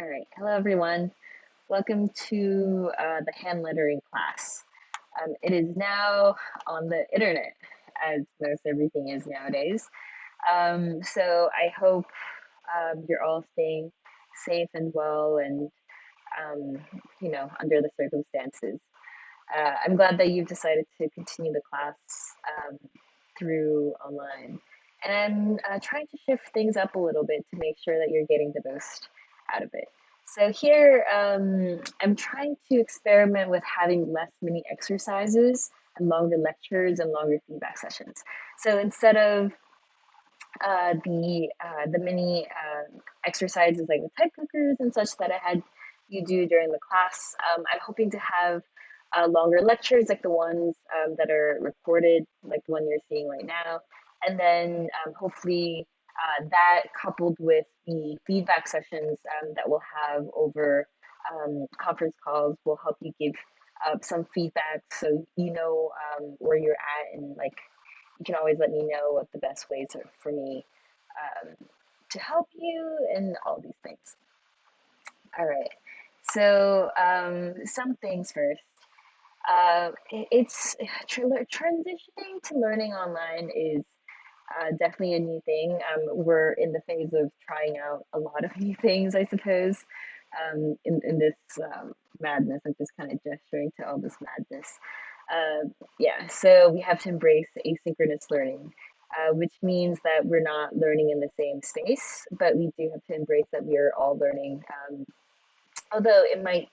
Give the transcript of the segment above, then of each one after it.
All right. Hello, everyone. Welcome to the hand lettering class. It is now on the internet, as most everything is nowadays. So I hope you're all staying safe and well and, um, under the circumstances. I'm glad that you've decided to continue the class um, through online. And I'm trying to shift things up a little bit to make sure that you're getting the most out of it. So here, I'm trying to experiment with having less mini exercises and longer lectures and longer feedback sessions. So instead of the mini exercises like the type cookers and such that I had you do during the class. I'm hoping to have longer lectures like the ones that are recorded, like the one you're seeing right now, and then hopefully that coupled with the feedback sessions that we'll have over conference calls will help you give some feedback so you know where you're at and like you can always let me know what the best ways are for me um, to help you and all these things. All right. So some things first. It's transitioning to learning online is definitely a new thing. We're in the phase of trying out a lot of new things, I suppose, in this madness. I'm just kind of gesturing to all this madness. Yeah, so we have to embrace asynchronous learning, which means that we're not learning in the same space, but we do have to embrace that we are all learning, although it might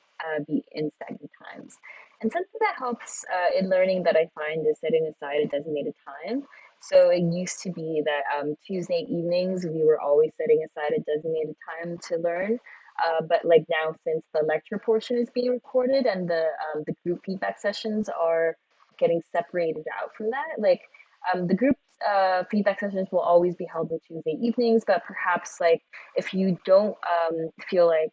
be in stagnant times. And something that helps in learning that I find is setting aside a designated time. So it used to be that Tuesday evenings we were always setting aside a designated time to learn. But like now, since the lecture portion is being recorded and the group feedback sessions are getting separated out from that, like the group feedback sessions will always be held on Tuesday evenings, but perhaps like if you don't feel like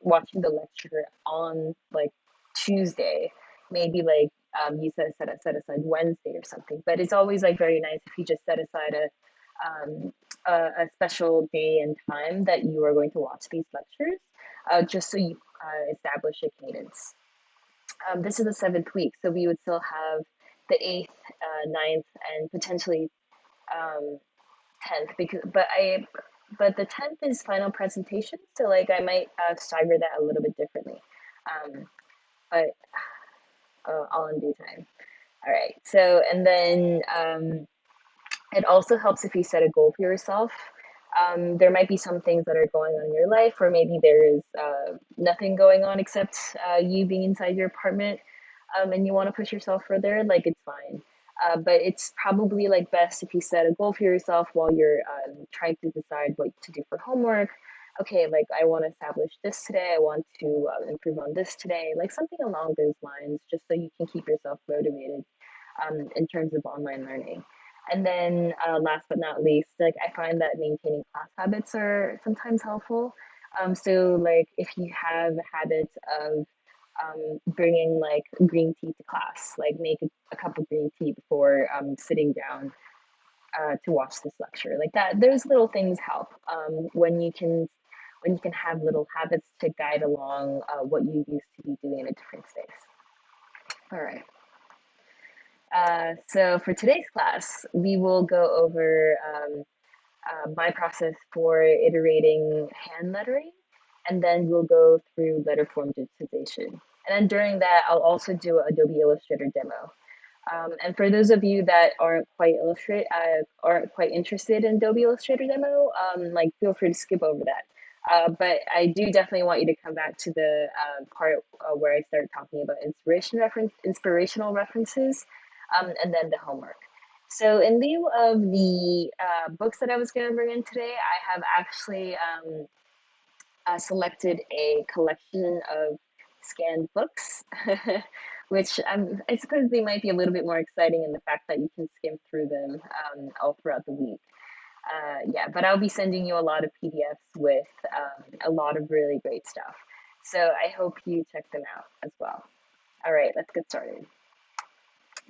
watching the lecture on like Tuesday, maybe like you set aside Wednesday or something. But it's always like very nice if you just set aside a special day and time that you are going to watch these lectures, just so you establish a cadence. This is the seventh week, so we would still have the eighth, ninth, and potentially um, 10th because but the 10th is final presentation, so like I might stagger that a little bit differently, but all in due time. All right, so and then it also helps if you set a goal for yourself. There might be some things that are going on in your life, or maybe there is nothing going on except you being inside your apartment, and you want to push yourself further. Like it's fine, but it's probably like best if you set a goal for yourself while you're trying to decide what to do for homework. Okay, like I want to establish this today. I want to improve on this today. Like something along those lines, just so you can keep yourself motivated in terms of online learning. And then last but not least, like I find that maintaining class habits are sometimes helpful. So like if you have a habit of bringing like green tea to class, like make a cup of green tea before sitting down to watch this lecture, like that. Those little things help when you can have little habits to guide along what you used to be doing in a different space. All right. So for today's class, we will go over my process for iterating hand lettering, and then we'll go through letter form digitization. And then during that, I'll also do an Adobe Illustrator demo. And for those of you that aren't quite interested in Adobe Illustrator demo, like feel free to skip over that. But I do definitely want you to come back to the part where I start talking about inspirational references, and then the homework. So, in lieu of the books that I was going to bring in today, I have actually selected a collection of scanned books, which I suppose they might be a little bit more exciting in the fact that you can skim through them all throughout the week. Yeah, but I'll be sending you a lot of PDFs with a lot of really great stuff. So I hope you check them out as well. All right, let's get started.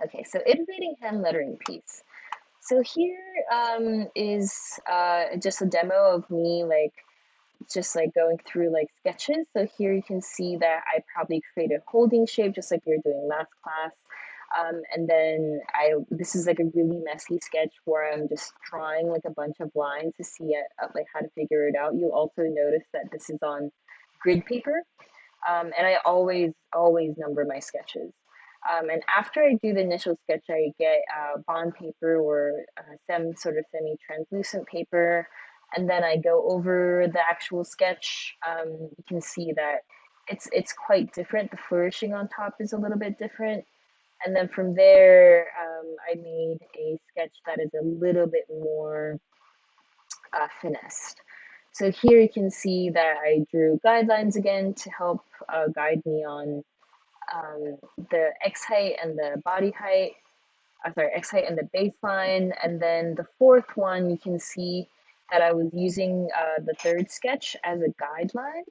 Okay, so iterating hand lettering piece. So here is just a demo of me like just like going through like sketches. So here you can see that I probably created a holding shape just like we were doing last class. And then this is like a really messy sketch where I'm just drawing like a bunch of lines to see like how to figure it out. You'll also notice that this is on grid paper. And I always number my sketches. And after I do the initial sketch, I get bond paper or some sort of semi-translucent paper, and then I go over the actual sketch. You can see that it's quite different. The flourishing on top is a little bit different. And then from there, I made a sketch that is a little bit more finessed. So here you can see that I drew guidelines again to help guide me on the X height and the body height. Sorry, X height and the baseline. And then the fourth one, you can see that I was using the third sketch as a guideline.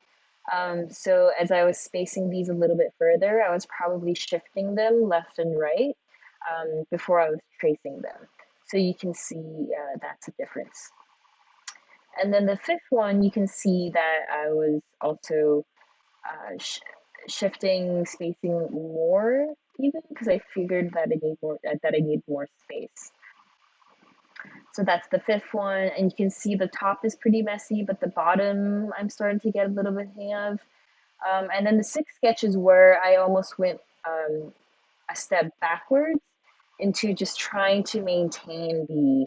So as I was spacing these a little bit further, I was probably shifting them left and right before I was tracing them. So you can see that's a difference. And then the fifth one, you can see that I was also shifting spacing more even because I figured that I need more space. So that's the fifth one, and you can see the top is pretty messy, but the bottom I'm starting to get a little bit hang of. And then the sixth sketch is where I almost went a step backwards into just trying to maintain the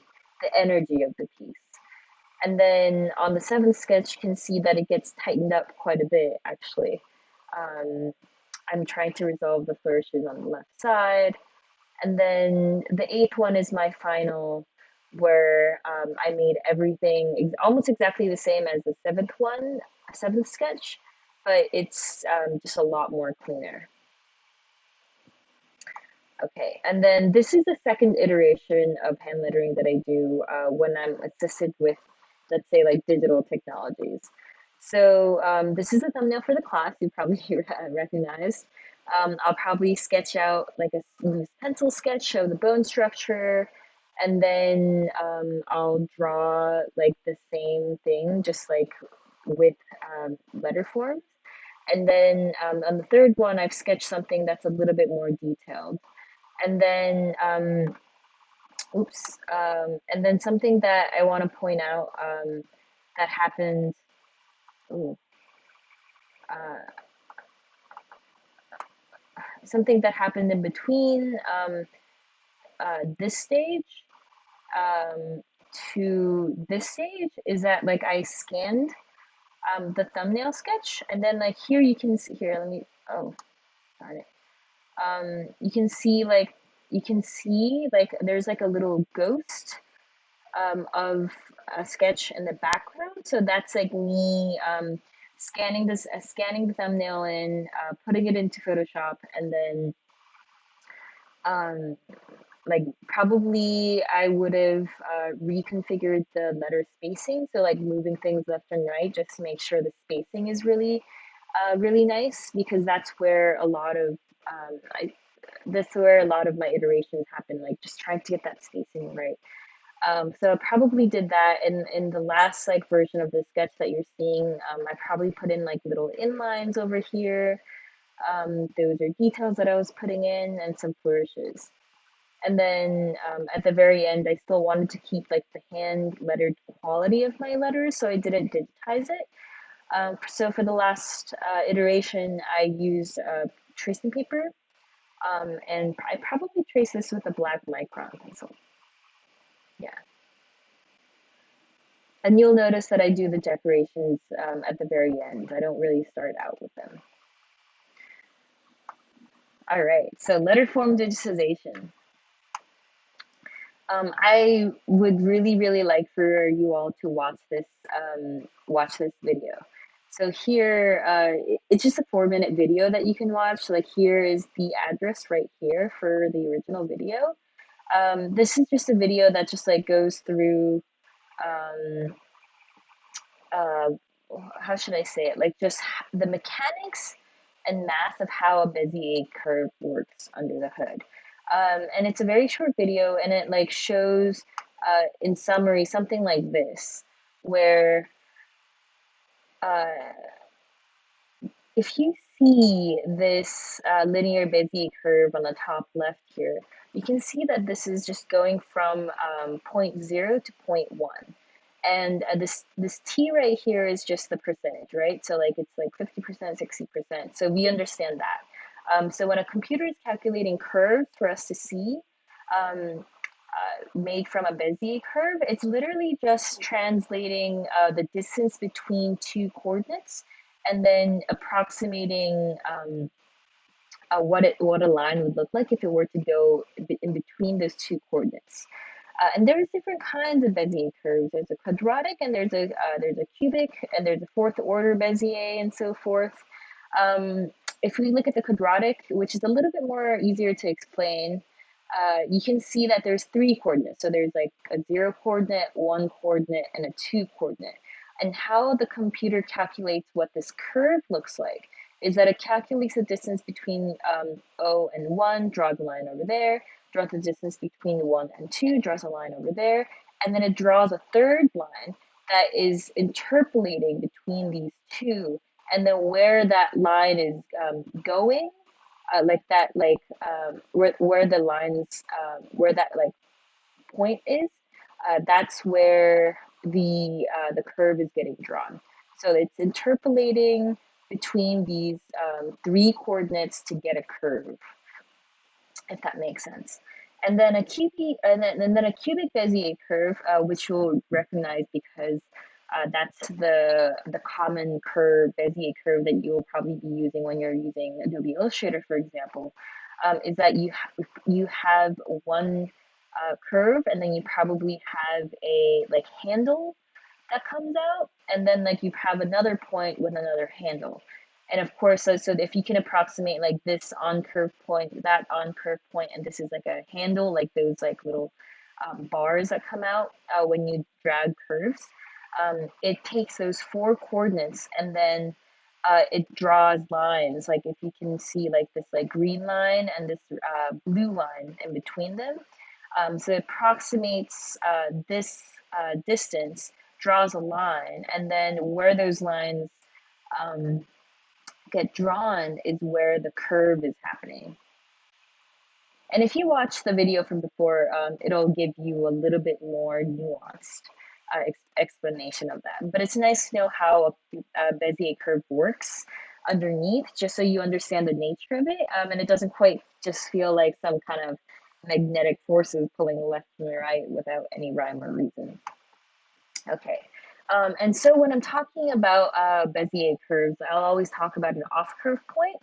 energy of the piece. And then on the seventh sketch, you can see that it gets tightened up quite a bit, actually. Um, I'm trying to resolve the flourishes on the left side. And then the eighth one is my final, where I made everything almost exactly the same as the seventh sketch, but it's just a lot more cleaner. Okay, and then this is the second iteration of hand lettering that I do when I'm assisted with, let's say, like digital technologies. So this is a thumbnail for the class you probably recognize. I'll probably sketch out like a loose pencil sketch of the bone structure, and then I'll draw like the same thing, just like with letter forms. And then on the third one, I've sketched something that's a little bit more detailed. And then, and then something that I want to point out that happened, ooh, uh, something that happened in between this stage um, to this stage is that like I scanned the thumbnail sketch, and then like here you can see here. Let me. Oh, darn it. You can see like there's like a little ghost of a sketch in the background. So that's like me scanning the thumbnail in, putting it into Photoshop, and then um, like probably I would have reconfigured the letter spacing. So like moving things left and right just to make sure the spacing is really nice, because that's where a lot of that's where a lot of my iterations happen, like just trying to get that spacing right. So I probably did that in the last like version of the sketch that you're seeing. I probably put in like little inlines over here. Those are details that I was putting in, and some flourishes. And then at the very end, I still wanted to keep like the hand lettered quality of my letters, so I didn't digitize it. So for the last iteration, I used tracing paper, and I probably trace this with a black micron pencil. Yeah. And you'll notice that I do the decorations at the very end. I don't really start out with them. All right, so letter form digitization. I would really like for you all to watch this video. So here, it's just a 4-minute video that you can watch. Like here is the address right here for the original video. This is just a video that just like goes through um, uh, how should I say it? Like just the mechanics and math of how a Bezier curve works under the hood. And it's a very short video, and it like shows, in summary, something like this, where uh, if you see this linear Bezier curve on the top left here, you can see that this is just going from point 0 to point 1. And this t right here is just the percentage, right? So like it's like 50%, 60%. So we understand that. So when a computer is calculating curves for us to see, um, made from a Bezier curve, it's literally just translating the distance between two coordinates and then approximating what a line would look like if it were to go in between those two coordinates. And there's different kinds of Bezier curves. There's a quadratic, and there's a cubic, and there's a fourth order Bezier, and so forth. Um, if we look at the quadratic, which is a little bit more easier to explain, you can see that there's three coordinates. So there's like a 0 coordinate, 1 coordinate, and a 2 coordinate. And how the computer calculates what this curve looks like is that it calculates the distance between O and 1, draws a line over there, draws the distance between 1 and 2, draws a line over there, and then it draws a third line that is interpolating between these two, and then where that line is going, like that, like where the lines, where that like point is, that's where the curve is getting drawn. So it's interpolating between these three coordinates to get a curve, if that makes sense. And then a cubic Bezier curve, which you'll recognize because that's the common curve, Bezier curve, that you'll probably be using when you're using Adobe Illustrator, for example, is that you have one curve, and then you probably have a like handle that comes out, and then like you have another point with another handle. And of course, so if you can approximate like this on curve point, that on curve point, and this is like a handle, like those like little bars that come out when you drag curves, it takes those four coordinates and then it draws lines. Like if you can see like this like green line and this blue line in between them. So it approximates this distance, draws a line, and then where those lines um, get drawn is where the curve is happening. And if you watch the video from before, it'll give you a little bit more nuanced explanation of that. But it's nice to know how a Bezier curve works underneath, just so you understand the nature of it, and it doesn't quite just feel like some kind of magnetic forces pulling left and right without any rhyme or reason. Okay. And so when I'm talking about Bezier curves, I'll always talk about an off-curve point,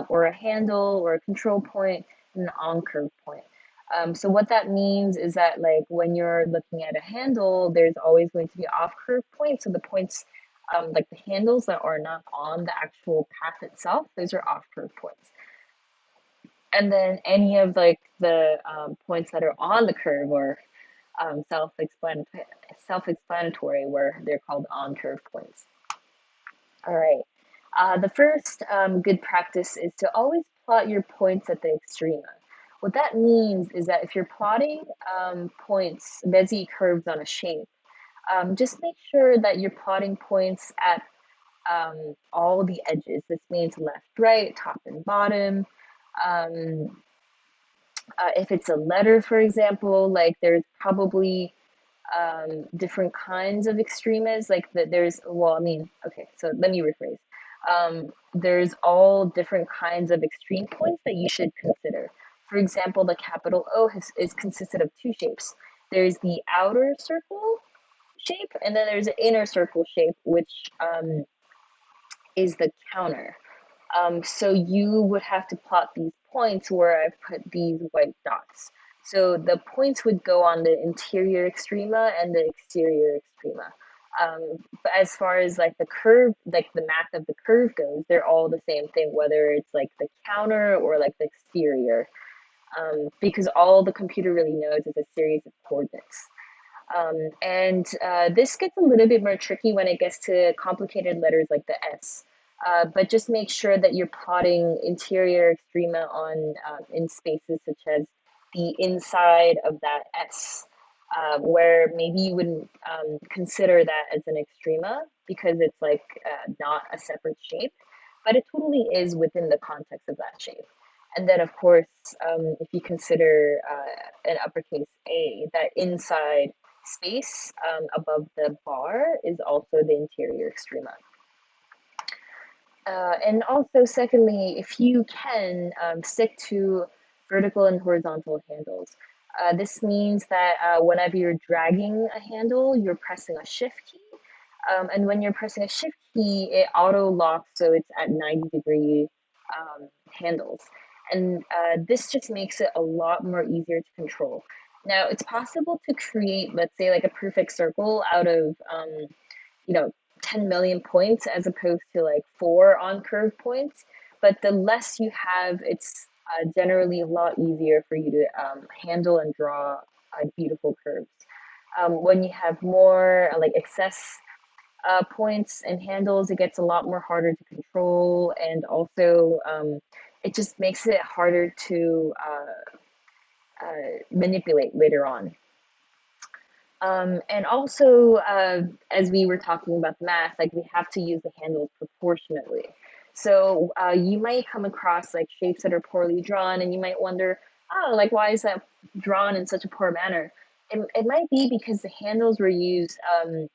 or a handle, or a control point, and an on-curve point. So what that means is that like when you're looking at a handle, there's always going to be off-curve points. So the points, like the handles that are not on the actual path itself, those are off-curve points. And then any of like the points that are on the curve or self-explanatory, where they're called on-curve points. All right. The first good practice is to always plot your points at the extrema. What that means is that if you're plotting points, Bezier curves on a shape, just make sure that you're plotting points at all the edges. This means left, right, top, and bottom. Um, if it's a letter, for example, like there's probably different kinds of extremas. Like there's, well, I mean, okay, so let me rephrase. There's all different kinds of extreme points that you should consider. For example, the capital O is consisted of two shapes. There's the outer circle shape, and then there's an inner circle shape, which is the counter. So you would have to plot these points where I've put these white dots. So the points would go on the interior extrema and the exterior extrema. But as far as like the curve, like the math of the curve goes, they're all the same thing, whether it's like the counter or like the exterior, because all the computer really knows is a series of coordinates. And this gets a little bit more tricky when it gets to complicated letters like the S. But just make sure that you're plotting interior extrema on in spaces such as the inside of that S. where maybe you wouldn't consider that as an extrema because it's like not a separate shape, but it totally is within the context of that shape. And then, of course, if you consider an uppercase A, that inside space above the bar is also the interior extrema. And also, secondly, if you can stick to vertical and horizontal handles, this means that whenever you're dragging a handle, you're pressing a shift key. And when you're pressing a shift key, it auto locks, so it's at 90-degree handles. And this just makes it a lot more easier to control. Now, it's possible to create, let's say, like a perfect circle out of you know 10 million points as opposed to like 4 on curve points, but the less you have, it's generally a lot easier for you to handle and draw beautiful curves. When you have more like excess points and handles, it gets a lot more harder to control, and also it just makes it harder to manipulate later on. And also, as we were talking about the math, like we have to use the handles proportionately. So you might come across like shapes that are poorly drawn, and you might wonder, oh, like why is that drawn in such a poor manner? It might be because the handles were used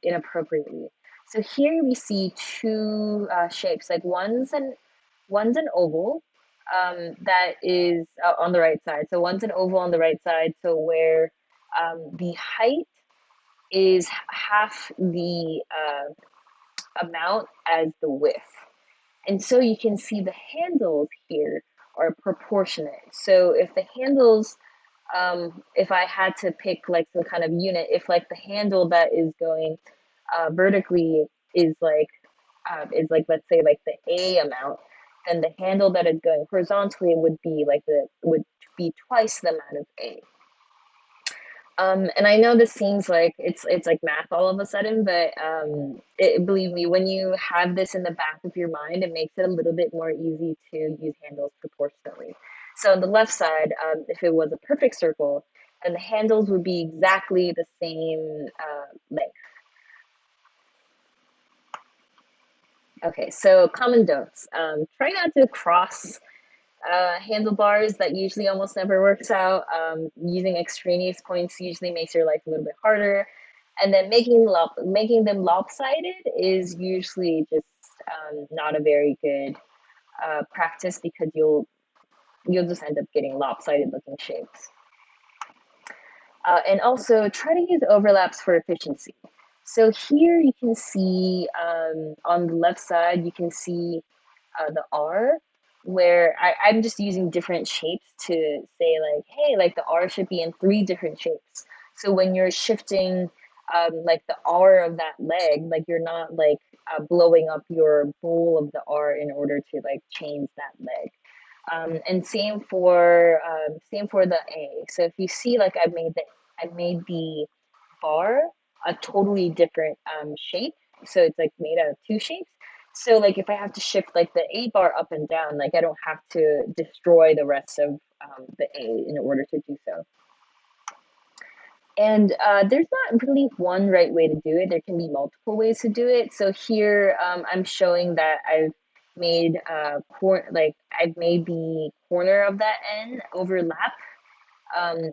inappropriately. So here we see two shapes, like one's an oval that is on the right side. So one's an oval on the right side, so where the height is half the amount as the width. And so you can see the handles here are proportionate. So if the handles, if I had to pick like some kind of unit, if like the handle that is going vertically is like let's say like the A amount, then the handle that is going horizontally would be twice the amount of A. And I know this seems like it's like math all of a sudden, but believe me, when you have this in the back of your mind, it makes it a little bit more easy to use handles proportionately. So on the left side, if it was a perfect circle, then the handles would be exactly the same length. Okay, so common don'ts. Try not to cross handlebars. That usually almost never works out. Using extraneous points usually makes your life a little bit harder, and then making them lopsided is usually just not a very good practice because you'll just end up getting lopsided looking shapes. And also try to use overlaps for efficiency. So here you can see on the left side, you can see the R, where I'm just using different shapes to say like, hey, like the R should be in 3 different shapes. So when you're shifting like the R of that leg, like you're not like blowing up your bowl of the R in order to like change that leg. And same for the A. So if you see, like I made the bar a totally different shape. So it's like made out of 2 shapes. So like if I have to shift like the A bar up and down, like I don't have to destroy the rest of the A in order to do so. And there's not really one right way to do it. There can be multiple ways to do it. So here I'm showing that I've made the corner of that N overlap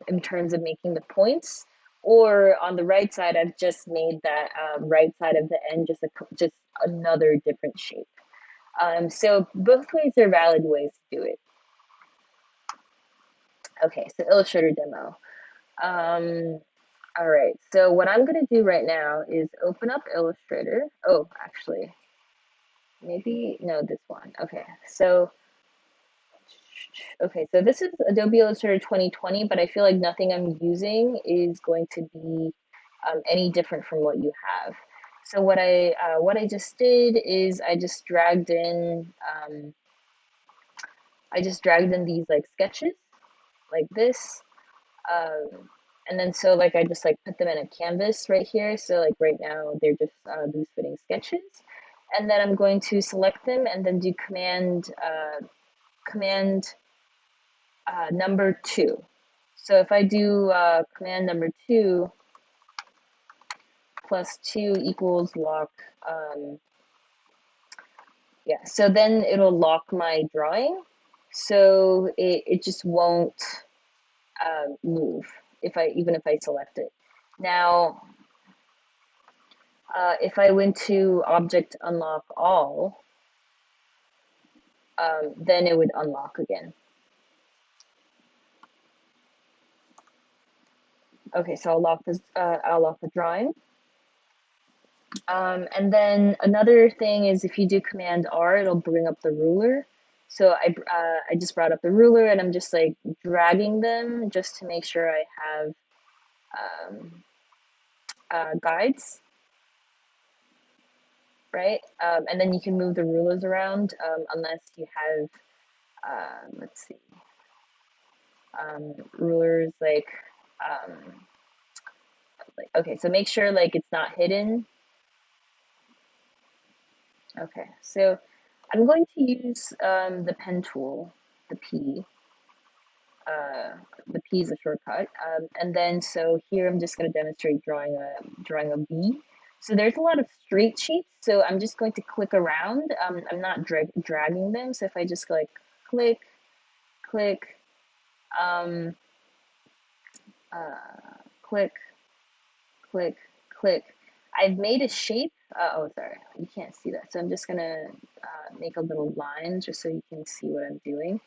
in terms of making the points. Or on the right side, I've just made that right side of the N just another different shape. So both ways are valid ways to do it. Okay, so Illustrator demo. All right, so what I'm gonna do right now is open up Illustrator. Oh, actually, maybe, no, this one. Okay, so this is Adobe Illustrator 2020, but I feel like nothing I'm using is going to be any different from what you have. So what I just did is I just dragged in these like sketches like this. And then so like I just like put them in a canvas right here. So like right now they're just loose fitting sketches. And then I'm going to select them and then do command number 2. So if I do command number 2, plus 2 equals lock, yeah, so then it'll lock my drawing. So it just won't move even if I select it. Now, if I went to Object Unlock All, then it would unlock again. Okay, so I'll lock the drawing. And then another thing is if you do Command R, it'll bring up the ruler. So I just brought up the ruler and I'm just like dragging them just to make sure I have guides, right? And then you can move the rulers around unless you have, let's see, rulers um, okay, so make sure like it's not hidden. Okay, so I'm going to use the pen tool, the P. Uh, the P is a shortcut. And then so here I'm just going to demonstrate drawing a V. So there's a lot of straight shapes. So I'm just going to click around. I'm not dragging them. So if I just like click, click, um, click, click, click. I've made a shape. Oh, sorry, you can't see that. So I'm just gonna make a little line just so you can see what I'm doing.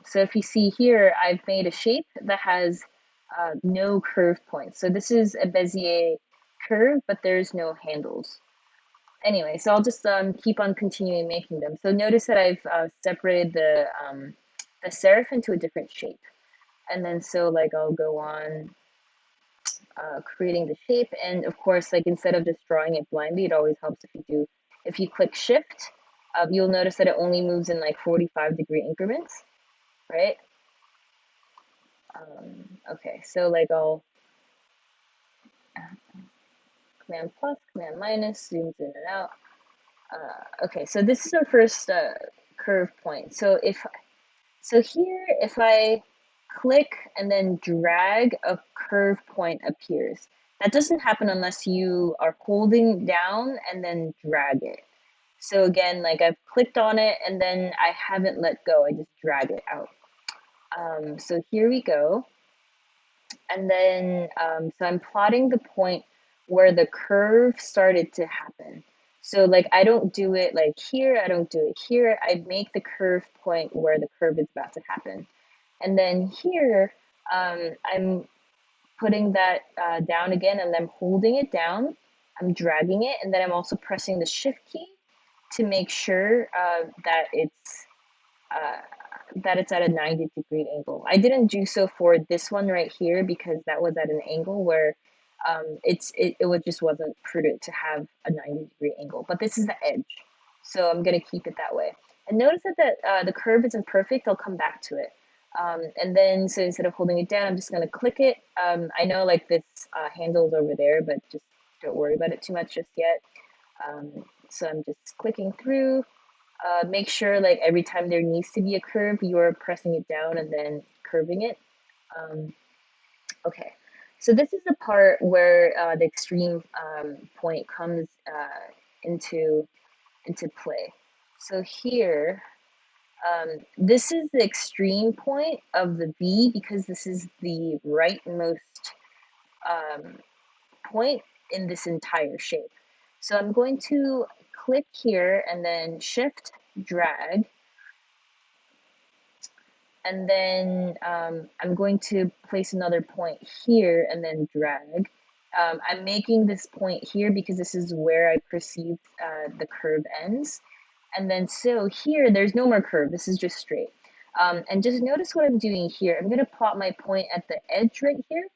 So if you see here, I've made a shape that has no curve points. So this is a Bezier curve, but there's no handles. Anyway, so I'll just keep on continuing making them. So notice that I've separated the serif into a different shape. And then so like I'll go on creating the shape. And of course, like instead of just drawing it blindly, it always helps if you click shift, you'll notice that it only moves in like 45-degree increments, right? Okay, so like I'll command plus, command minus, zooms in and out. Okay, so this is our first curve point. So here, if I click and then drag, a curve point appears. That doesn't happen unless you are holding down and then drag it. So again, like I've clicked on it and then I haven't let go. I just drag it out. So here we go. And then, so I'm plotting the point where the curve started to happen. So like I don't do it like here, I don't do it here. I make the curve point where the curve is about to happen. And then here, I'm putting that down again and I'm holding it down. I'm dragging it and then I'm also pressing the shift key to make sure uh, that it's at a 90-degree angle. I didn't do so for this one right here because that was at an angle where just wasn't prudent to have a 90-degree angle. But this is the edge, so I'm gonna keep it that way. And notice that the curve isn't perfect. I'll come back to it. And then so instead of holding it down, I'm just gonna click it. I know like this handle is over there, but just don't worry about it too much just yet. So I'm just clicking through. Make sure like every time there needs to be a curve, you're pressing it down and then curving it. Um, okay, so this is the part where the extreme point comes into play. So here, this is the extreme point of the V because this is the rightmost um, point in this entire shape. So I'm going to click here and then shift drag, and then I'm going to place another point here and then drag. I'm making this point here because this is where I perceive the curve ends. And then so here, there's no more curve. This is just straight. And just notice what I'm doing here. I'm going to plot my point at the edge right here.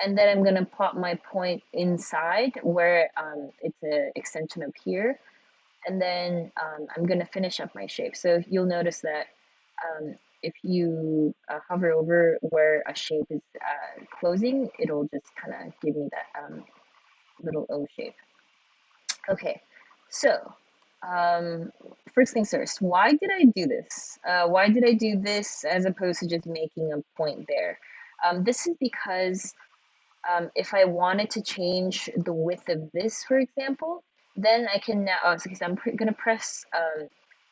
And then I'm going to plot my point inside where it's an extension up here. And then I'm going to finish up my shape. So you'll notice that if you hover over where a shape is closing, it'll just kind of give me that little O shape. Okay, so first things first, why did I do this? Why did I do this as opposed to just making a point there? This is because If I wanted to change the width of this, for example, then I can now, oh, so I'm going to press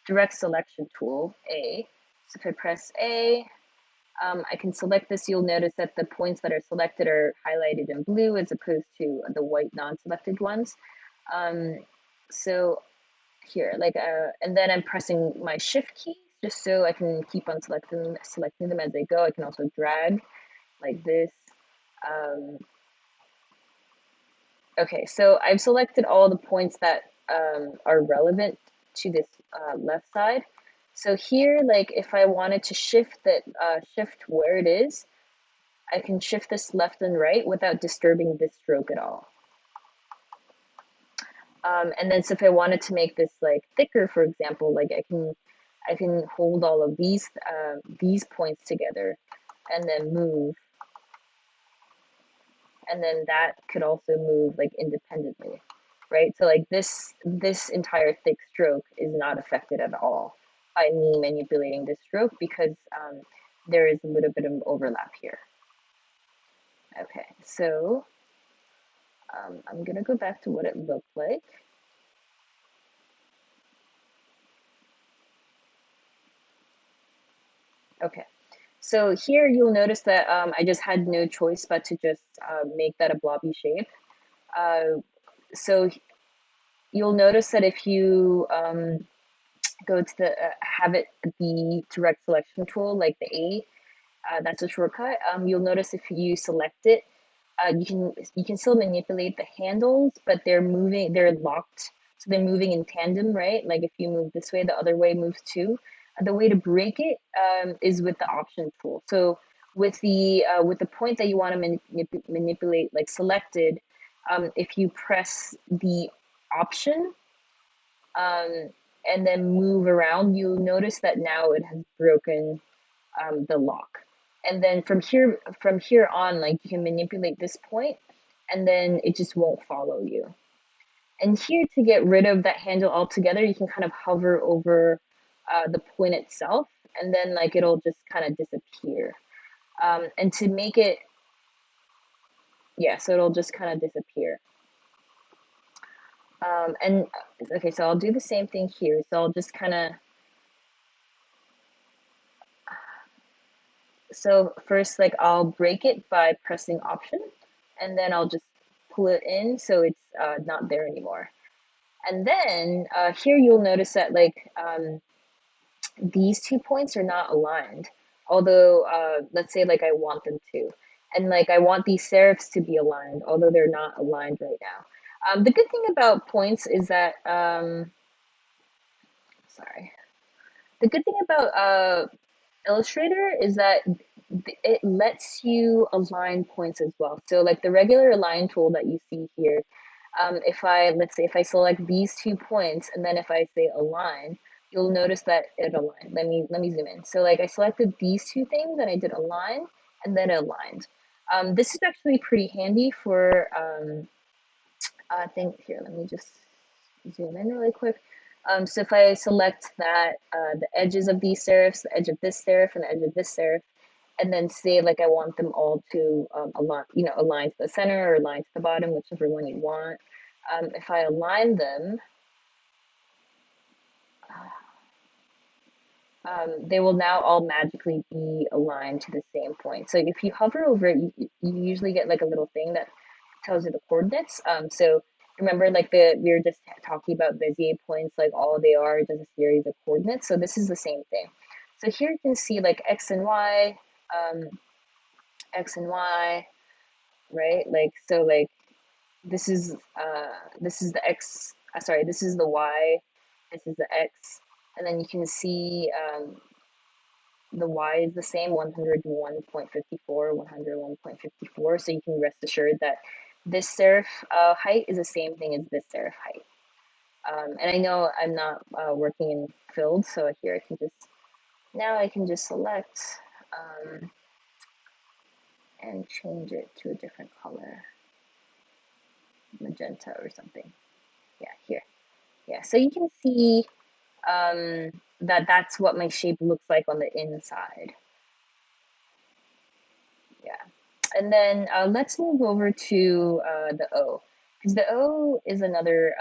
direct selection tool, A. So if I press A, I can select this. You'll notice that the points that are selected are highlighted in blue as opposed to the white non-selected ones. So here, like, and then I'm pressing my shift key just so I can keep on selecting them as I go. I can also drag like this. Um, okay, so I've selected all the points that are relevant to this left side. So here, like, if I wanted to shift where it is, I can shift this left and right without disturbing this stroke at all. And then so if I wanted to make this like thicker, for example, like I can hold all of these points together and then move, and then that could also move like independently, right? So like this entire thick stroke is not affected at all by me manipulating this stroke because there is a little bit of overlap here. Okay, so I'm gonna go back to what it looked like. Okay, so here you'll notice that I just had no choice but to just make that a blobby shape. So you'll notice that if you go to the have it the direct selection tool, like the A, that's a shortcut. You'll notice if you select it, you can still manipulate the handles, but they're locked, so they're moving in tandem, right? Like if you move this way, the other way moves too. The way to break it is with the option tool. So with the point that you want to manipulate, like selected, if you press the option um, and then move around, you'll notice that now it has broken the lock. And then from here on, like you can manipulate this point, and then it just won't follow you. And here to get rid of that handle altogether, you can kind of hover over the point itself, and then like it'll just kind of disappear. And to make it, yeah, so it'll just kind of disappear. And okay, so I'll do the same thing here. So I'll just kind of, so first, like I'll break it by pressing option, and then I'll just pull it in so it's not there anymore. And then here you'll notice that like these 2 points are not aligned. Although let's say like I want them to, and like I want these serifs to be aligned, although they're not aligned right now. The good thing about points is that sorry. The good thing about Illustrator is that it lets you align points as well. So like the regular align tool that you see here, if I, let's say if I select these 2 points and then if I say align, you'll notice that it aligned. Let me zoom in. So like I selected these two things and I did align and then it aligned. This is actually pretty handy for, I think here, let me just zoom in really quick. So if I select that, the edges of these serifs, the edge of this serif and the edge of this serif, and then say like I want them all to align, align to the center or align to the bottom, whichever one you want. If I align them, they will now all magically be aligned to the same point. So if you hover over it, you usually get like a little thing that tells you the coordinates. So remember, like we were just talking about Bezier points, like all they are just a series of coordinates. So this is the same thing. So here you can see like um, X and Y, right? Like so, like this is the X. Sorry, this is the Y. This is the X, and then you can see the Y is the same, 101.54, 101.54. So you can rest assured that this serif height is the same thing as this serif height. And I know I'm not working in filled, so here I can just, now I can just select and change it to a different color, magenta or something. Yeah, here. Yeah, so you can see that that's what my shape looks like on the inside. Yeah. And then let's move over to the O, because the O is another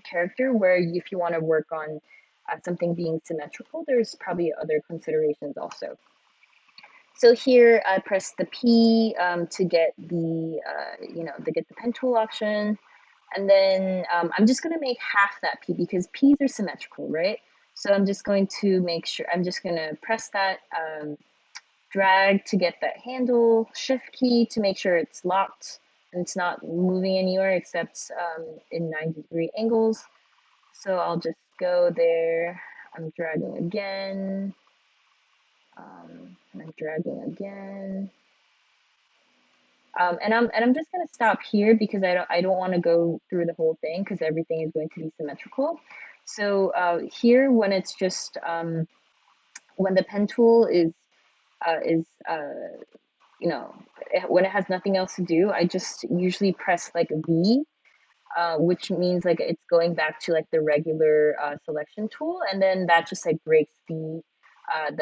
character where if you want to work on something being symmetrical, there's probably other considerations also. So here I press the P to get the, to get the pen tool option. And then I'm just going to make half that P because P's are symmetrical, right? So I'm just going to make sure, I'm just going to press that, drag to get that handle, shift key to make sure it's locked and it's not moving anywhere except in 90-degree angles. So I'll just go there. I'm dragging again. And I'm dragging again. And I'm just gonna stop here because I don't want to go through the whole thing because everything is going to be symmetrical. So here when it's just when the pen tool is when it has nothing else to do, I just usually press like a V, which means like it's going back to like the regular selection tool, and then that just like breaks the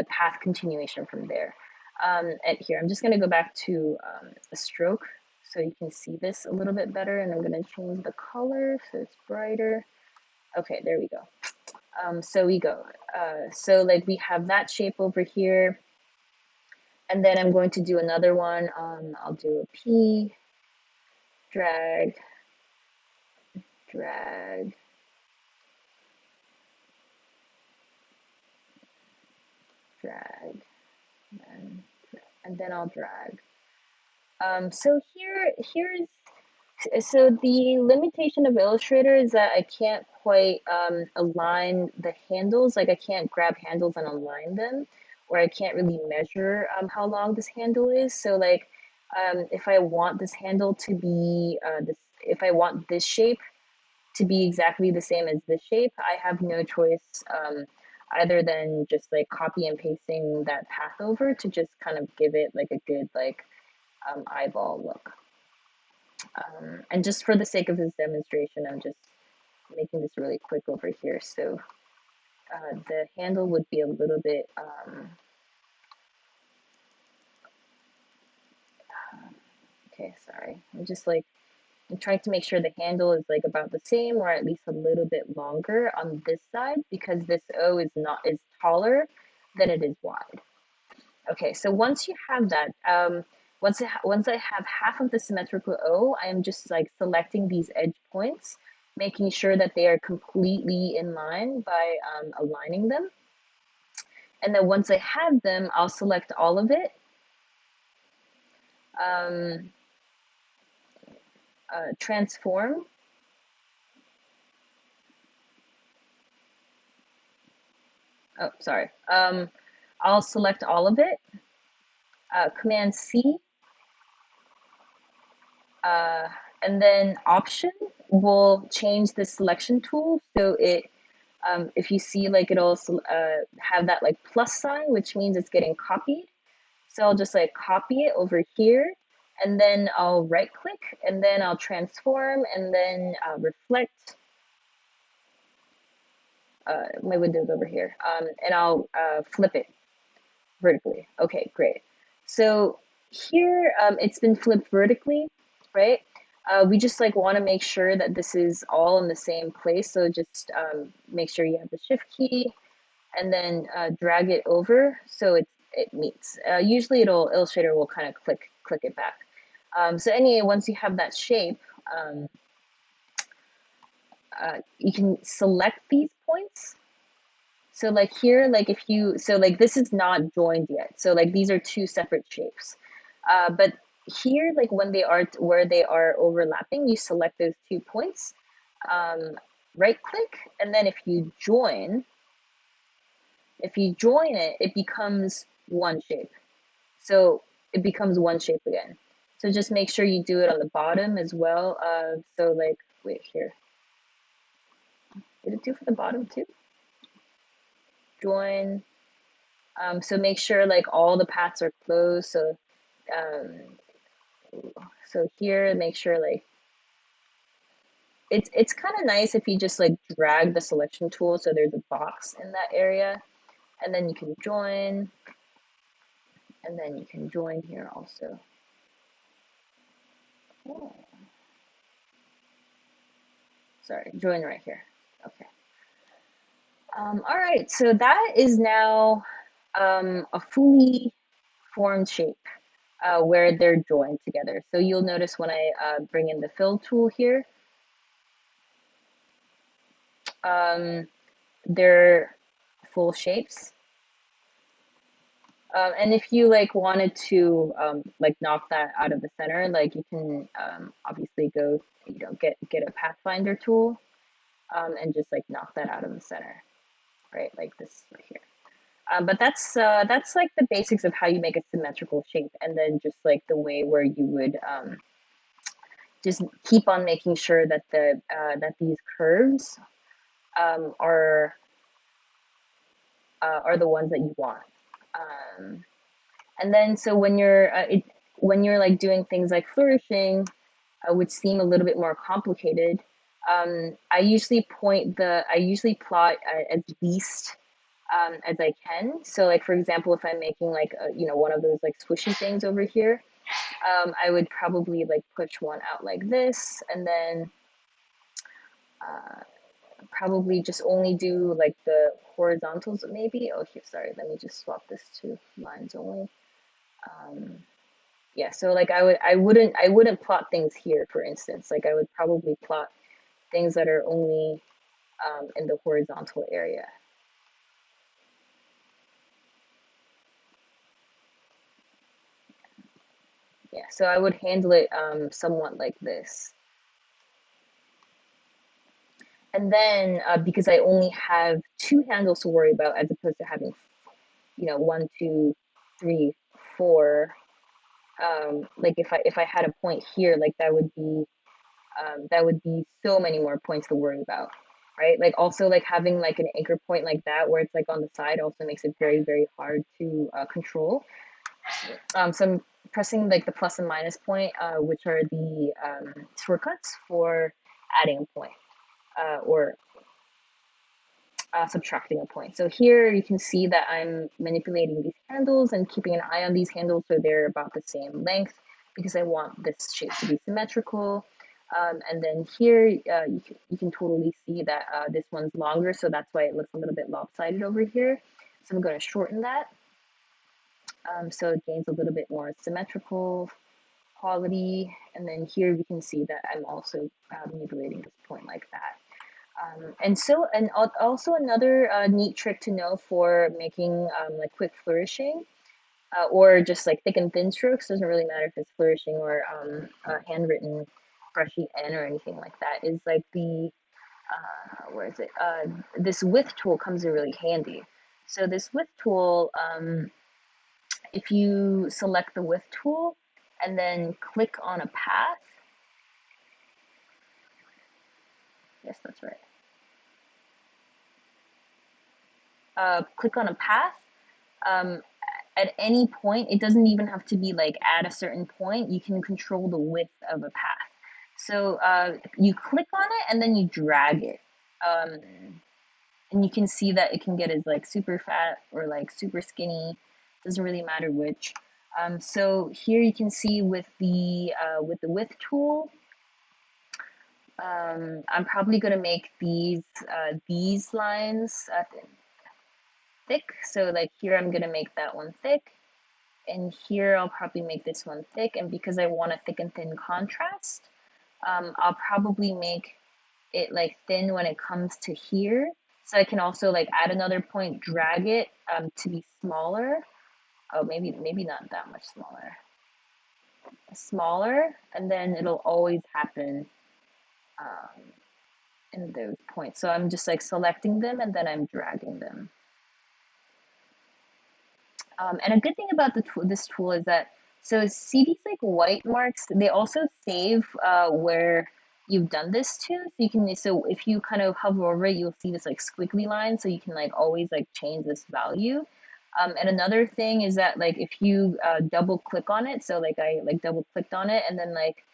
path continuation from there. And here, I'm just going to go back to a stroke so you can see this a little bit better, and I'm going to change the color so it's brighter. Okay, there we go. So we go. So like we have that shape over here, and then I'm going to do another one. I'll do a P, drag, drag, drag, and then I'll drag. So so the limitation of Illustrator is that I can't quite align the handles. Like I can't grab handles and align them, or I can't really measure how long this handle is. So like if I want this handle to be if I want this shape to be exactly the same as this shape, I have no choice either than just like copy and pasting that path over to just kind of give it like a good like eyeball look. And just for the sake of this demonstration, I'm just making this really quick over here. So the handle would be a little bit, okay, sorry. I'm trying to make sure the handle is like about the same or at least a little bit longer on this side because this O is taller than it is wide. Okay, so once you have that, once I have half of the symmetrical O, I am just like selecting these edge points, making sure that they are completely in line by aligning them. And then once I have them, I'll select all of it, um, transform. Oh, sorry. I'll select all of it, Command C, uh, and then Option will change the selection tool so if you see like it'll have that like plus sign, which means it's getting copied. So I'll just like copy it over here and then I'll right click and then I'll transform and then reflect. My window's over here. And I'll flip it vertically. Okay, great. So here it's been flipped vertically, right? We just like want to make sure that this is all in the same place. So just make sure you have the shift key and then drag it over so it meets. Usually Illustrator will kind of click it back. So anyway, once you have that shape, you can select these points. So like here, like so like this is not joined yet. So like these are two separate shapes. But here, like when they are where they are overlapping, you select those 2 points, um, right click, and then if you join it, it becomes one shape. So it becomes one shape again. So just make sure you do it on the bottom as well. So like, wait here. Did it do for the bottom too? Join. So make sure like all the paths are closed. Um, so here, make sure like it's kind of nice if you just like drag the selection tool so there's a box in that area, and then you can join, and then you can join here also. Oh, sorry, join right here. Okay. All right, so that is now a fully formed shape where they're joined together. So you'll notice when I bring in the fill tool here, um, they're full shapes. And if you like wanted to like knock that out of the center, like you can obviously go, get a Pathfinder tool and just like knock that out of the center, right? Like this right here. But that's like the basics of how you make a symmetrical shape, and then just like the way where you would just keep on making sure that that these curves um, are are the ones that you want. Um, and then so when you're like doing things like flourishing, which seem a little bit more complicated, I usually plot as least as I can. So like for example, if I'm making like one of those like swishy things over here, I would probably like push one out like this, and then uh, probably just only do like the horizontals maybe. Oh, here, sorry, let me just swap this to lines only. Um, yeah, so like I wouldn't plot things here, for instance. Like I would probably plot things that are only in the horizontal area. Yeah, so I would handle it somewhat like this. And then because I only have two handles to worry about as opposed to having, one, two, three, four. Like if I had a point here, like that would be so many more points to worry about, right? Like also like having like an anchor point like that where it's like on the side also makes it very very hard to control. So I'm pressing like the plus and minus point, which are the shortcuts for adding a point or subtracting a point. So here you can see that I'm manipulating these handles and keeping an eye on these handles so they're about the same length because I want this shape to be symmetrical. And then here you can totally see that this one's longer, so that's why it looks a little bit lopsided over here. So I'm going to shorten that so it gains a little bit more symmetrical quality. And then here we can see that I'm also manipulating this point like that. And also another neat trick to know for making like quick flourishing or just like thick and thin strokes, doesn't really matter if it's flourishing or handwritten brushy N or anything like that, is like where is it? This width tool comes in really handy. So this width tool, if you select the width tool and then click on a path, yes, that's right. Click on a path, um, at any point, it doesn't even have to be like at a certain point, you can control the width of a path. So you click on it and then you drag it. Um, and you can see that it can get as like super fat or like super skinny, doesn't really matter which. So here you can see with the width tool, I'm probably gonna make these lines thick. So like here I'm gonna make that one thick, and here I'll probably make this one thick. And because I want a thick and thin contrast, I'll probably make it like thin when it comes to here. So I can also like add another point, drag it to be smaller. Oh, maybe not that much smaller. Smaller, and then it'll always happen um, in those points. So I'm just like selecting them and then I'm dragging them. And a good thing about this tool is that, so see these like white marks, they also save where you've done this to. So you can, so if you kind of hover over it, you'll see this like squiggly line. So you can like always like change this value. And another thing is that like if you double click on it, so like I like double clicked on it and then like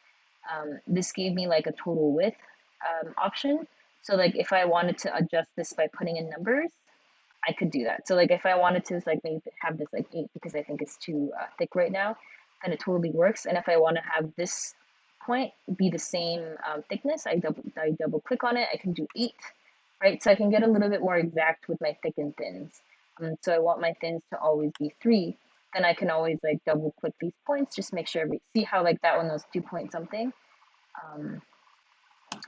this gave me like a total width option. So like if I wanted to adjust this by putting in numbers, I could do that. So like if I wanted to like maybe have this like 8 because I think it's too thick right now, then it totally works. And if I want to have this point be the same thickness. I double click on it. I can do 8, right? So I can get a little bit more exact with my thick and thins. So I want my thins to always be 3. Then I can always like double click these points, just make sure see how like that one was 2 point something.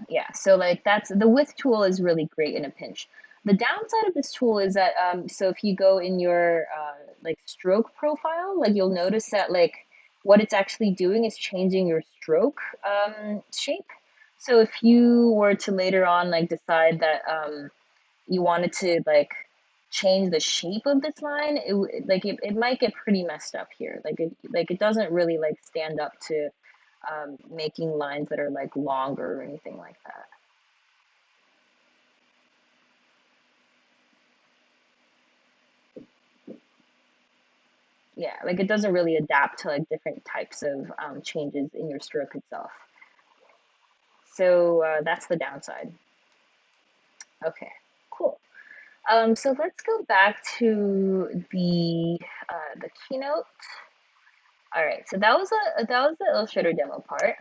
Yeah, so like that's the width tool is really great in a pinch. The downside of this tool is that so if you go in your like stroke profile, like you'll notice that like what it's actually doing is changing your stroke shape. So if you were to later on like decide that you wanted to like change the shape of this line, it might get pretty messed up here. Like it doesn't really like stand up to making lines that are like longer or anything like that. Yeah, like it doesn't really adapt to like different types of changes in your stroke itself. So that's the downside. Okay, cool. So let's go back to the keynote. All right, so that was the Illustrator demo part.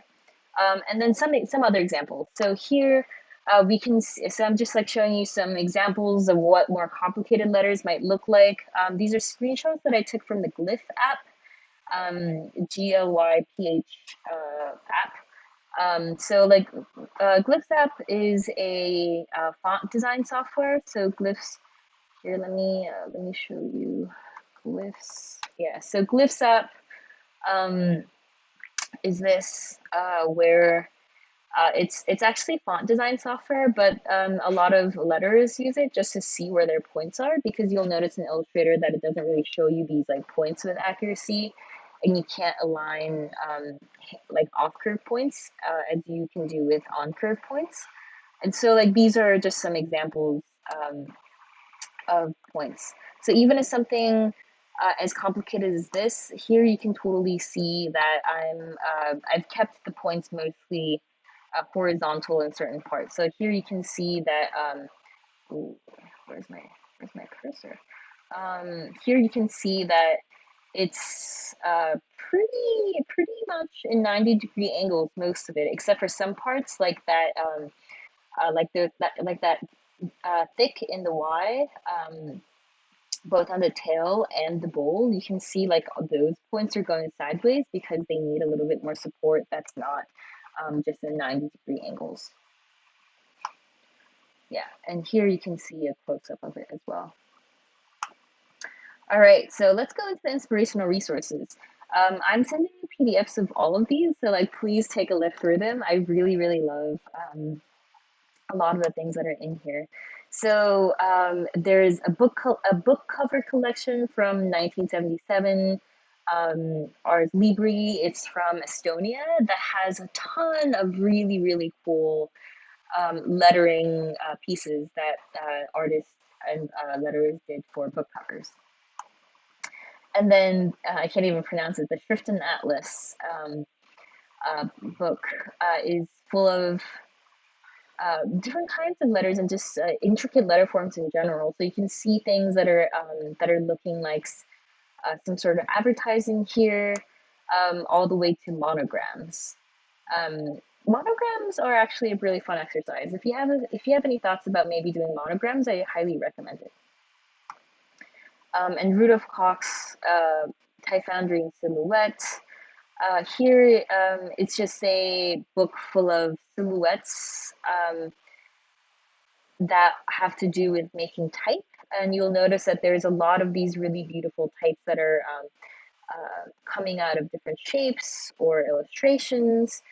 And then some other examples. So here we can see, so I'm just like showing you some examples of what more complicated letters might look like. These are screenshots that I took from the Glyph app, GLYPH app. So like Glyphs app is a font design software. So Glyphs here, let me show you Glyphs. Yeah, so Glyphs app um, is this where it's actually font design software, but a lot of letters use it just to see where their points are, because you'll notice in Illustrator that it doesn't really show you these like points with accuracy, and you can't align like off curve points as you can do with on curve points. And so like these are just some examples um, of points. So even if something as complicated as this, here you can totally see that I've kept the points mostly horizontal in certain parts. So here you can see that, ooh, where's my, where's my cursor? Here you can see that it's pretty much in 90-degree angles, most of it, except for some parts like that, like that thick in the Y, both on the tail and the bowl. You can see like those points are going sideways because they need a little bit more support that's not just in 90-degree angles. Yeah, and here you can see a close-up of it as well. All right, so let's go into the inspirational resources. I'm sending you PDFs of all of these, so like please take a look through them. I really love a lot of the things that are in here. So there's a book cover collection from 1977. Ars Libri, it's from Estonia, that has a ton of really cool lettering pieces that artists and letterers did for book covers. And then I can't even pronounce it. The Schriften Atlas book is full of different kinds of letters and just intricate letter forms in general. So you can see things that are looking like some sort of advertising here, all the way to monograms. Monograms are actually a really fun exercise. If you have any thoughts about maybe doing monograms, I highly recommend it. And Rudolf Koch's Type Foundry and Silhouette. Here, it's just a book full of silhouettes that have to do with making type. And you'll notice that there's a lot of these really beautiful types that are coming out of different shapes or illustrations.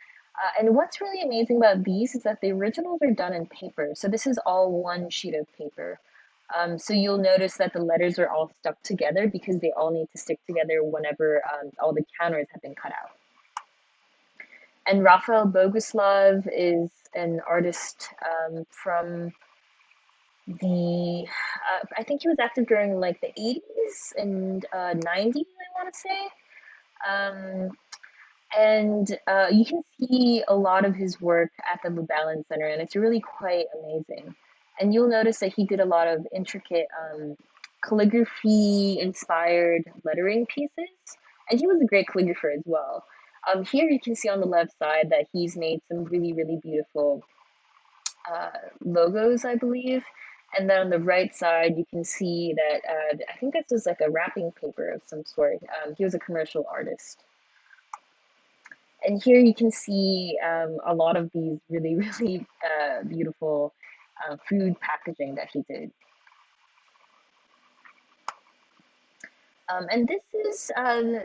And what's really amazing about these is that the originals are done in paper. So this is all one sheet of paper. So you'll notice that the letters are all stuck together because they all need to stick together whenever all the counters have been cut out. And Raphael Boguslav is an artist from the, I think he was active during like the 80s and 90s, I want to say. And you can see a lot of his work at the Lubalin Center, and it's really quite amazing. And you'll notice that he did a lot of intricate calligraphy inspired lettering pieces, and he was a great calligrapher as well. Here you can see on the left side that he's made some really beautiful uh, logos, I believe. And then on the right side, you can see that I think this is like a wrapping paper of some sort. He was a commercial artist. And here you can see a lot of these really beautiful food packaging that he did. And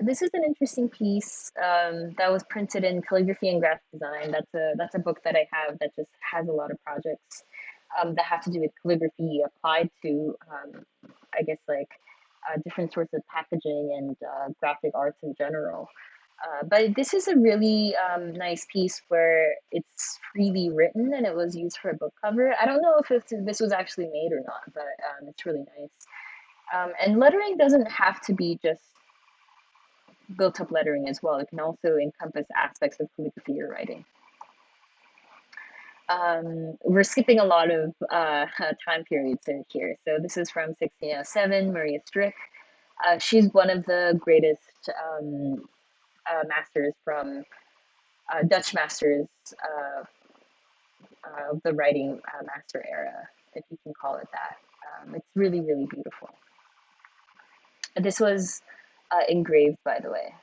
this is an interesting piece that was printed in calligraphy and graphic design. That's a book that I have that just has a lot of projects that have to do with calligraphy applied to I guess like different sorts of packaging and graphic arts in general. But this is a really nice piece where it's freely written and it was used for a book cover. I don't know if this was actually made or not, but it's really nice. And lettering doesn't have to be just built up lettering as well. It can also encompass aspects of calligraphy or writing. We're skipping a lot of time periods in here. So this is from 1607, Maria Strick. She's one of the greatest masters from Dutch masters of the writing master era, if you can call it that. It's really beautiful. This was engraved, by the way.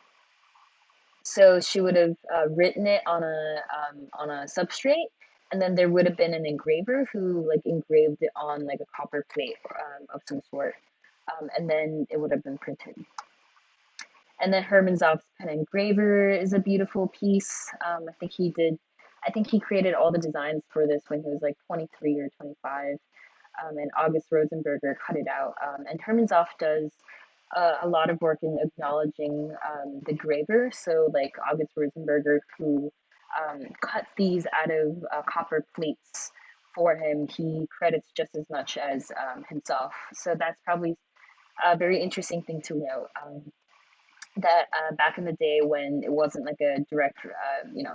So she would have written it on a substrate, and then there would have been an engraver who like engraved it on like a copper plate of some sort, and then it would have been printed. And then Herman Zoff's pen engraver is a beautiful piece. I think he created all the designs for this when he was like 23 or 25. And August Rosenberger cut it out. And Herman Zoff does a lot of work in acknowledging the graver. So, like August Rosenberger, who cut these out of copper plates for him, he credits just as much as himself. So, that's probably a very interesting thing to note. That back in the day when it wasn't like a direct,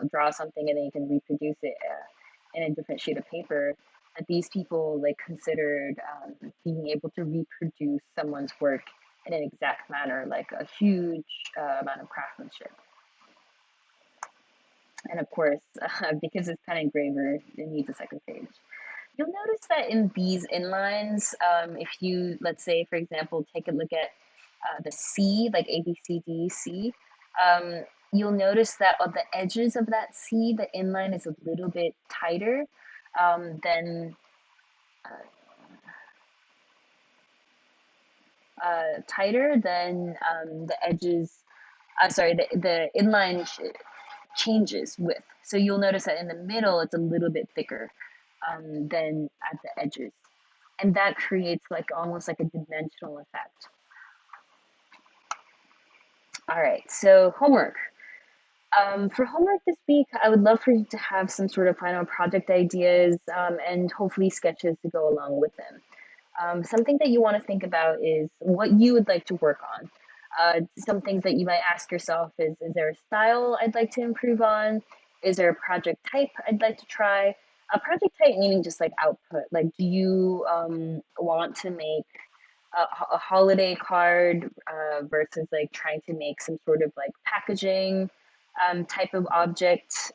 draw something and then you can reproduce it in a different sheet of paper, that these people like considered being able to reproduce someone's work in an exact manner like a huge amount of craftsmanship. And of course, because it's pen engraver, it needs a second page. You'll notice that in these inlines, if you, let's say, for example, take a look at the C, like A, B, C, D, C, you'll notice that on the edges of that C, the inline is a little bit tighter than the edges. Sorry, the inline changes width. So you'll notice that in the middle, it's a little bit thicker than at the edges. And that creates like almost like a dimensional effect. All right, so homework. For homework this week, I would love for you to have some sort of final project ideas and hopefully sketches to go along with them. Something that you want to think about is what you would like to work on. Some things that you might ask yourself is there a style I'd like to improve on? Is there a project type I'd like to try? A project type meaning just like output. Like, do you want to make a holiday card versus like trying to make some sort of like packaging type of object?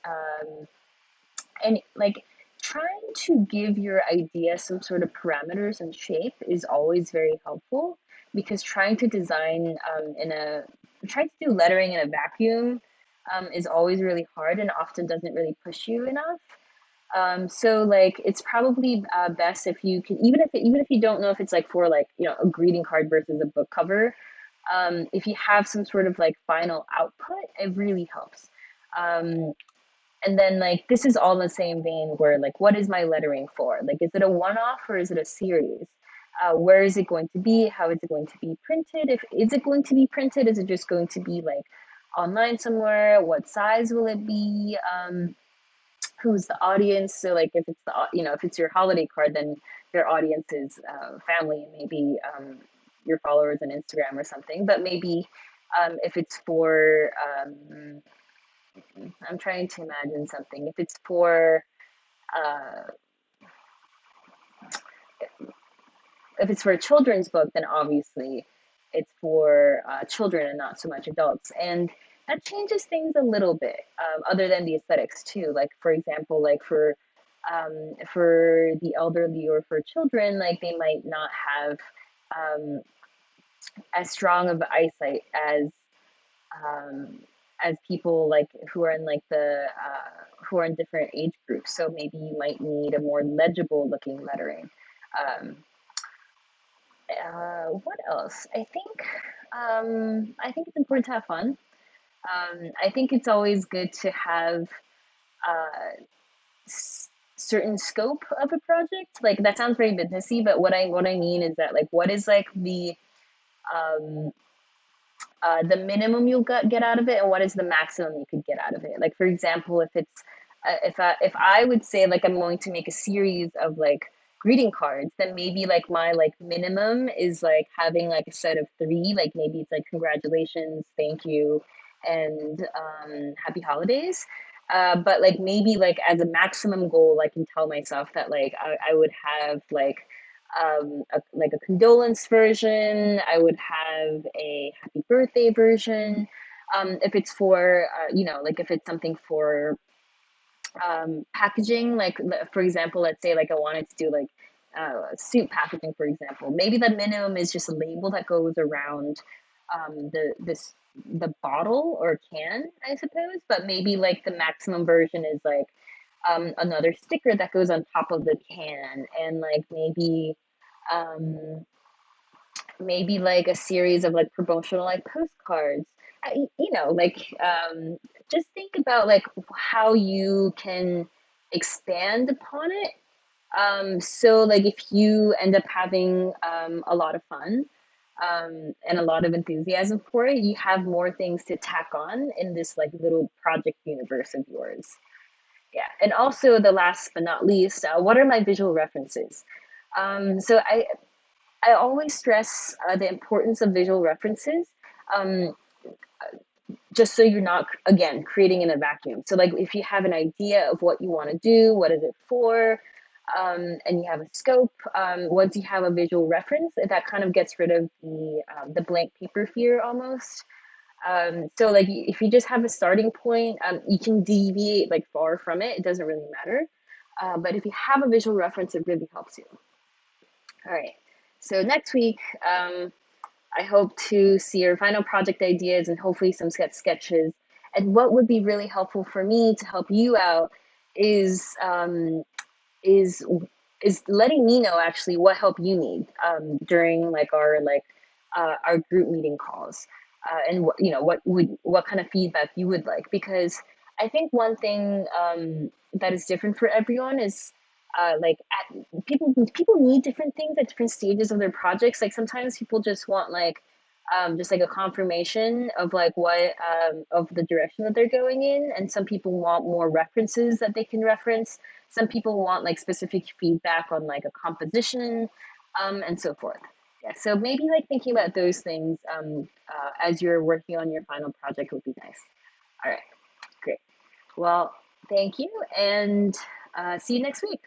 And like trying to give your idea some sort of parameters and shape is always very helpful because trying to design trying to do lettering in a vacuum is always really hard and often doesn't really push you enough. So like it's probably best if you can even if you don't know if it's like for like a greeting card versus a book cover, if you have some sort of like final output, it really helps. Um, and then like this is all in the same vein where like what is my lettering for? Like is it a one-off or is it a series? Where is it going to be? How is it going to be printed? If is it going to be printed? Is it just going to be like online somewhere? What size will it be? Who's the audience? So like if it's if it's your holiday card, then your audience is family and maybe your followers on Instagram or something. But maybe if it's for I'm trying to imagine something. If it's for uh, a children's book, then obviously it's for children and not so much adults. And that changes things a little bit, other than the aesthetics too. Like for example, like for the elderly or for children, like they might not have um, as strong of eyesight um, as people like who are in like the who are in different age groups. So maybe you might need a more legible looking lettering. Um, what else? I think it's important to have fun. I think it's always good to have uh, certain scope of a project. Like that sounds very businessy, but what I mean is that like what is like um, the minimum you'll get out of it, and what is the maximum you could get out of it. Like for example, if it's if I would say like I'm going to make a series of like greeting cards, then maybe like my like minimum is like having like a set of three. Like maybe it's like congratulations, thank you, and happy holidays. But like maybe like as a maximum goal, I can tell myself that like I would have like a condolence version. I would have a happy birthday version. If it's for, like if it's something for packaging, like for example, let's say like I wanted to do like soup packaging, for example. Maybe the minimum is just a label that goes around the bottle or can, I suppose. But maybe like the maximum version is like another sticker that goes on top of the can, and like um, maybe like a series of like promotional like postcards. Like just think about like how you can expand upon it. So like if you end up having a lot of fun and a lot of enthusiasm for it, you have more things to tack on in this like little project universe of yours. Yeah, and also the last but not least, what are my visual references? So I always stress the importance of visual references, um, just so you're not, again, creating in a vacuum. So, like, if you have an idea of what you want to do, what is it for, and you have a scope, once you have a visual reference, that kind of gets rid of the blank paper fear almost. So, like, if you just have a starting point, you can deviate like far from it. It doesn't really matter. But if you have a visual reference, it really helps you. All right. So next week, I hope to see your final project ideas and hopefully some sketches. And what would be really helpful for me to help you out is is is letting me know actually what help you need during like our group meeting calls, and what kind of feedback you would like, because I think one thing that is different for everyone is like people need different things at different stages of their projects. Like sometimes people just want like just like a confirmation of like what of the direction that they're going in, and some people want more references that they can reference. Some people want like specific feedback on like a composition, and so forth. Yeah, so maybe like thinking about those things as you're working on your final project would be nice. All right, great. Well, thank you, and see you next week.